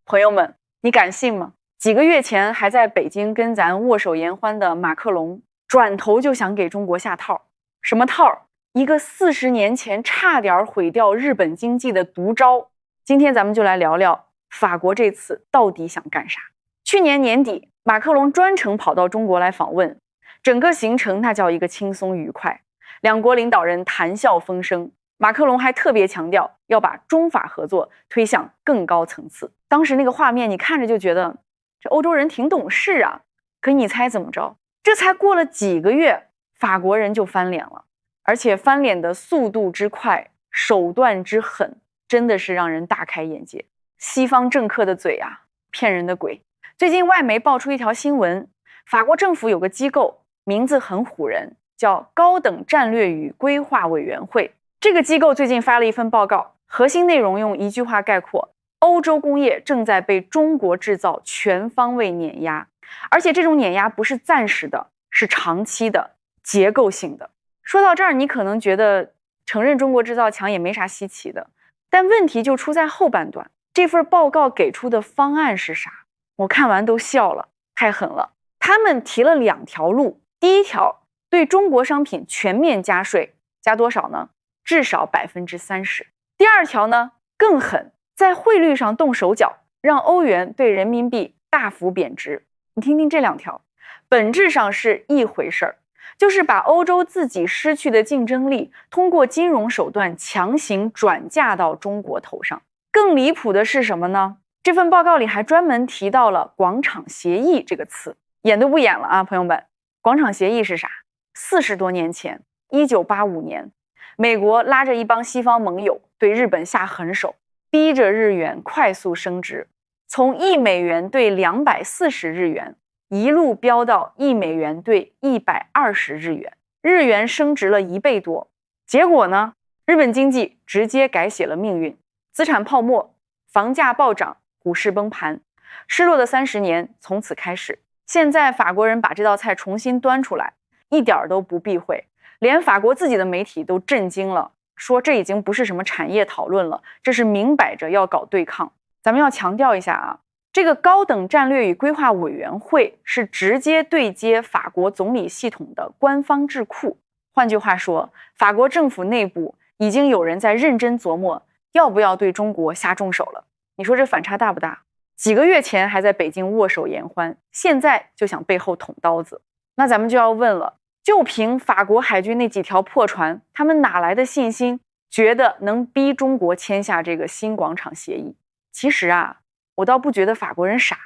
朋友们，你敢信吗？几个月前还在北京跟咱握手言欢的马克龙，转头就想给中国下套。什么套？一个40年前差点毁掉日本经济的毒招。今天咱们就来聊聊法国这次到底想干啥。去年年底，马克龙专程跑到中国来访问，整个行程那叫一个轻松愉快，两国领导人谈笑风生。马克龙还特别强调要把中法合作推向更高层次。当时那个画面你看着就觉得这欧洲人挺懂事啊，可你猜怎么着？这才过了几个月，法国人就翻脸了，而且翻脸的速度之快，手段之狠，真的是让人大开眼界。西方政客的嘴啊，骗人的鬼。最近外媒爆出一条新闻，法国政府有个机构，名字很唬人，叫高等战略与规划委员会。这个机构最近发了一份报告，核心内容用一句话概括：欧洲工业正在被中国制造全方位碾压，而且这种碾压不是暂时的，是长期的、结构性的。说到这儿，你可能觉得承认中国制造强也没啥稀奇的，但问题就出在后半段。这份报告给出的方案是啥？我看完都笑了，太狠了。他们提了2条路，第一条，对中国商品全面加税，加多少呢？至少30%。第二条呢，更狠，在汇率上动手脚，让欧元对人民币大幅贬值。你听听这2条，本质上是一回事儿，就是把欧洲自己失去的竞争力，通过金融手段强行转嫁到中国头上。更离谱的是什么呢？这份报告里还专门提到了广场协议这个词，演都不演了啊，朋友们。广场协议是啥？40多年前，1985年，美国拉着一帮西方盟友对日本下狠手，逼着日元快速升值，从1美元兑240日元一路飙到1美元兑120日元，日元升值了1倍多。结果呢，日本经济直接改写了命运，资产泡沫，房价暴涨，股市崩盘，失落的30年从此开始。现在法国人把这道菜重新端出来，一点都不避讳，连法国自己的媒体都震惊了，说这已经不是什么产业讨论了，这是明摆着要搞对抗。咱们要强调一下啊，这个高等战略与规划委员会是直接对接法国总理系统的官方智库。换句话说，法国政府内部已经有人在认真琢磨要不要对中国下重手了。你说这反差大不大？几个月前还在北京握手言欢，现在就想背后捅刀子。那咱们就要问了，就凭法国海军那几条破船，他们哪来的信心，觉得能逼中国签下这个新广场协议？其实啊，我倒不觉得法国人傻，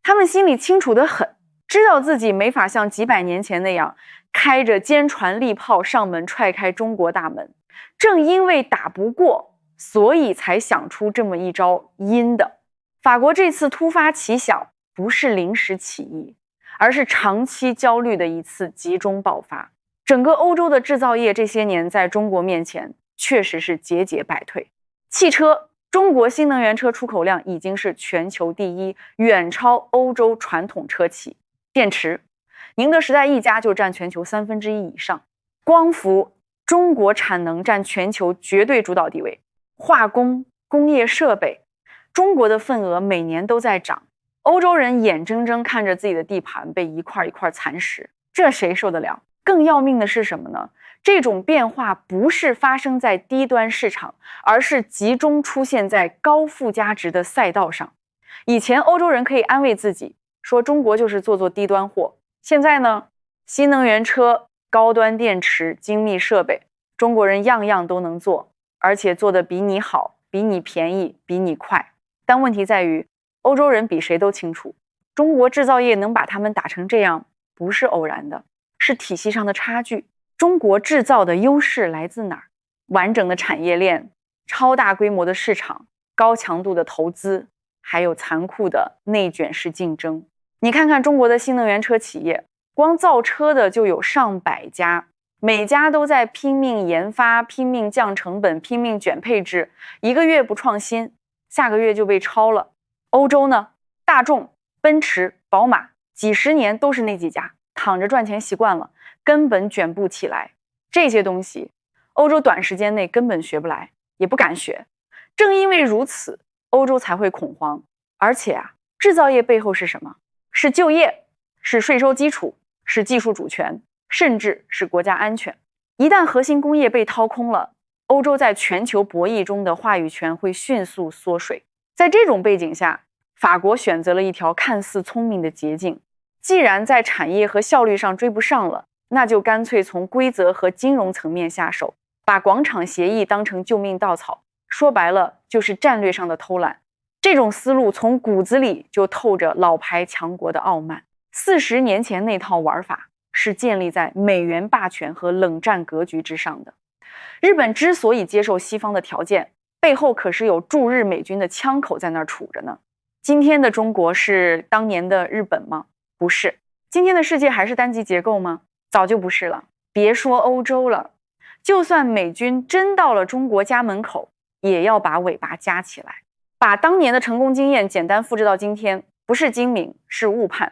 他们心里清楚得很，知道自己没法像几百年前那样开着坚船利炮上门踹开中国大门。正因为打不过，所以才想出这么一招阴的。法国这次突发奇想，不是临时起意，而是长期焦虑的一次集中爆发。整个欧洲的制造业这些年在中国面前确实是节节败退。汽车，中国新能源车出口量已经是全球第1，远超欧洲传统车企。电池，宁德时代一家就占全球1/3以上。光伏，中国产能占全球绝对主导地位。化工、工业设备，中国的份额每年都在涨，欧洲人眼睁睁看着自己的地盘被一块一块蚕食，这谁受得了？更要命的是什么呢？这种变化不是发生在低端市场，而是集中出现在高附加值的赛道上。以前欧洲人可以安慰自己说中国就是做低端货，现在呢，新能源车、高端电池、精密设备，中国人样样都能做，而且做得比你好，比你便宜，比你快。但问题在于，欧洲人比谁都清楚，中国制造业能把他们打成这样，不是偶然的，是体系上的差距。中国制造的优势来自哪儿？完整的产业链、超大规模的市场、高强度的投资，还有残酷的内卷式竞争。你看看中国的新能源车企业，光造车的就有上百家，每家都在拼命研发、拼命降成本、拼命卷配置，一个月不创新，下个月就被超了。欧洲呢，大众、奔驰、宝马几十年都是那几家，躺着赚钱习惯了，根本卷不起来。这些东西欧洲短时间内根本学不来，也不敢学。正因为如此，欧洲才会恐慌，而且制造业背后是什么？是就业，是税收基础，是技术主权，甚至是国家安全。一旦核心工业被掏空了，欧洲在全球博弈中的话语权会迅速缩水。在这种背景下，法国选择了一条看似聪明的捷径，既然在产业和效率上追不上了，那就干脆从规则和金融层面下手，把广场协议当成救命稻草，说白了就是战略上的偷懒。这种思路从骨子里就透着老牌强国的傲慢。40年前那套玩法是建立在美元霸权和冷战格局之上的。日本之所以接受西方的条件，背后可是有驻日美军的枪口在那儿杵着呢。今天的中国是当年的日本吗？不是。今天的世界还是单极结构吗？早就不是了。别说欧洲了，就算美军真到了中国家门口，也要把尾巴夹起来。把当年的成功经验简单复制到今天，不是精明，是误判。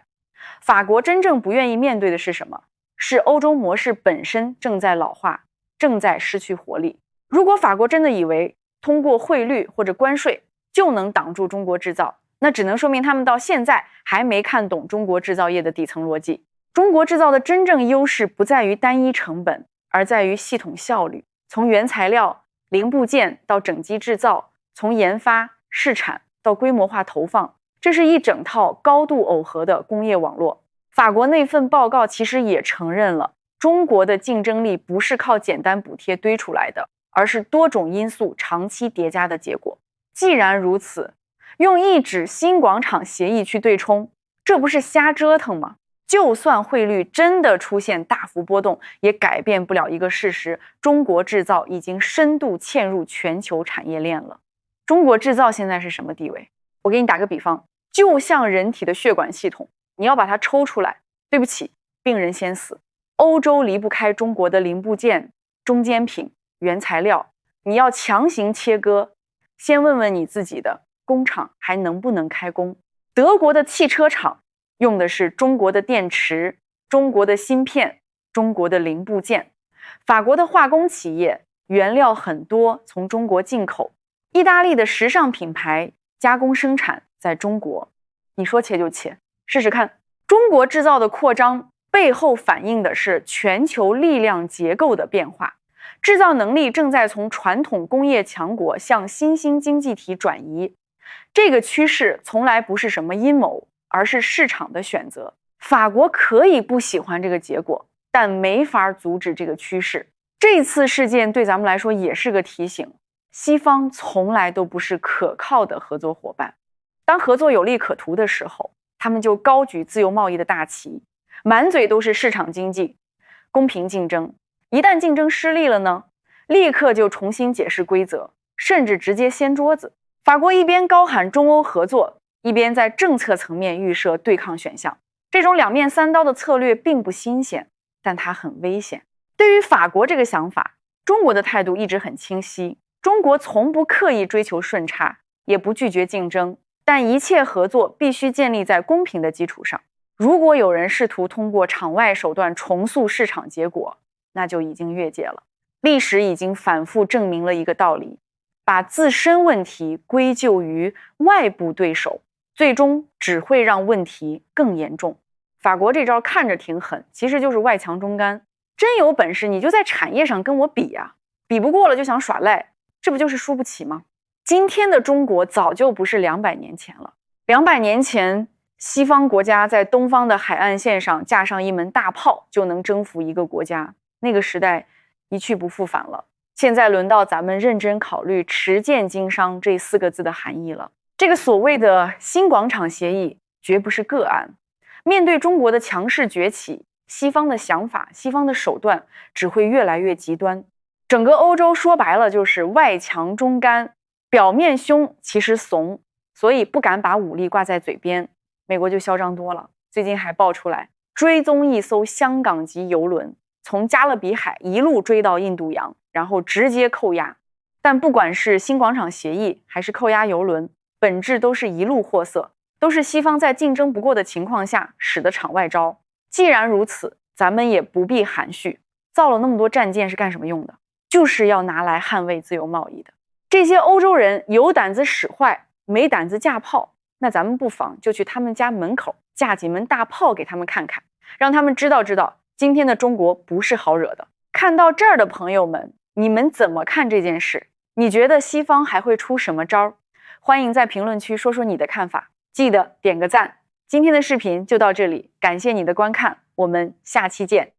法国真正不愿意面对的是什么？是欧洲模式本身正在老化，正在失去活力。如果法国真的以为通过汇率或者关税就能挡住中国制造，那只能说明他们到现在还没看懂中国制造业的底层逻辑。中国制造的真正优势不在于单一成本，而在于系统效率。从原材料、零部件到整机制造，从研发、试产到规模化投放，这是一整套高度耦合的工业网络。法国那份报告其实也承认了，中国的竞争力不是靠简单补贴堆出来的，而是多种因素长期叠加的结果。既然如此，用一纸新广场协议去对冲，这不是瞎折腾吗？就算汇率真的出现大幅波动，也改变不了一个事实：中国制造已经深度嵌入全球产业链了。中国制造现在是什么地位？我给你打个比方，就像人体的血管系统，你要把它抽出来，对不起，病人先死。欧洲离不开中国的零部件、中间品、原材料，你要强行切割，先问问你自己的工厂还能不能开工？德国的汽车厂用的是中国的电池、中国的芯片、中国的零部件。法国的化工企业原料很多从中国进口，意大利的时尚品牌加工生产在中国。你说切就切，试试看。中国制造的扩张背后反映的是全球力量结构的变化，制造能力正在从传统工业强国向新兴经济体转移。这个趋势从来不是什么阴谋，而是市场的选择。法国可以不喜欢这个结果，但没法阻止这个趋势。这次事件对咱们来说也是个提醒，西方从来都不是可靠的合作伙伴。当合作有利可图的时候，他们就高举自由贸易的大旗，满嘴都是市场经济、公平竞争。一旦竞争失利了呢，立刻就重新解释规则，甚至直接掀桌子。法国一边高喊中欧合作，一边在政策层面预设对抗选项。这种两面三刀的策略并不新鲜，但它很危险。对于法国这个想法，中国的态度一直很清晰。中国从不刻意追求顺差，也不拒绝竞争，但一切合作必须建立在公平的基础上。如果有人试图通过场外手段重塑市场结果，那就已经越界了。历史已经反复证明了一个道理，把自身问题归咎于外部对手，最终只会让问题更严重。法国这招看着挺狠，其实就是外强中干。真有本事你就在产业上跟我比呀，比不过了就想耍赖，这不就是输不起吗？今天的中国早就不是200年前了。200年前，西方国家在东方的海岸线上架上一门大炮就能征服一个国家，那个时代一去不复返了。现在轮到咱们认真考虑持剑经商这4个字的含义了。这个所谓的新广场协议绝不是个案。面对中国的强势崛起，西方的想法、西方的手段只会越来越极端。整个欧洲说白了就是外强中干，表面凶其实怂，所以不敢把武力挂在嘴边。美国就嚣张多了，最近还爆出来追踪一艘香港籍邮轮，从加勒比海一路追到印度洋，然后直接扣押。但不管是新广场协议还是扣押邮轮，本质都是一路货色，都是西方在竞争不过的情况下使的场外招。既然如此，咱们也不必含蓄，造了那么多战舰是干什么用的？就是要拿来捍卫自由贸易的。这些欧洲人有胆子使坏，没胆子架炮，那咱们不妨就去他们家门口架几门大炮给他们看看，让他们知道今天的中国不是好惹的。看到这儿的朋友们，你们怎么看这件事？你觉得西方还会出什么招？欢迎在评论区说说你的看法，记得点个赞。今天的视频就到这里，感谢你的观看，我们下期见。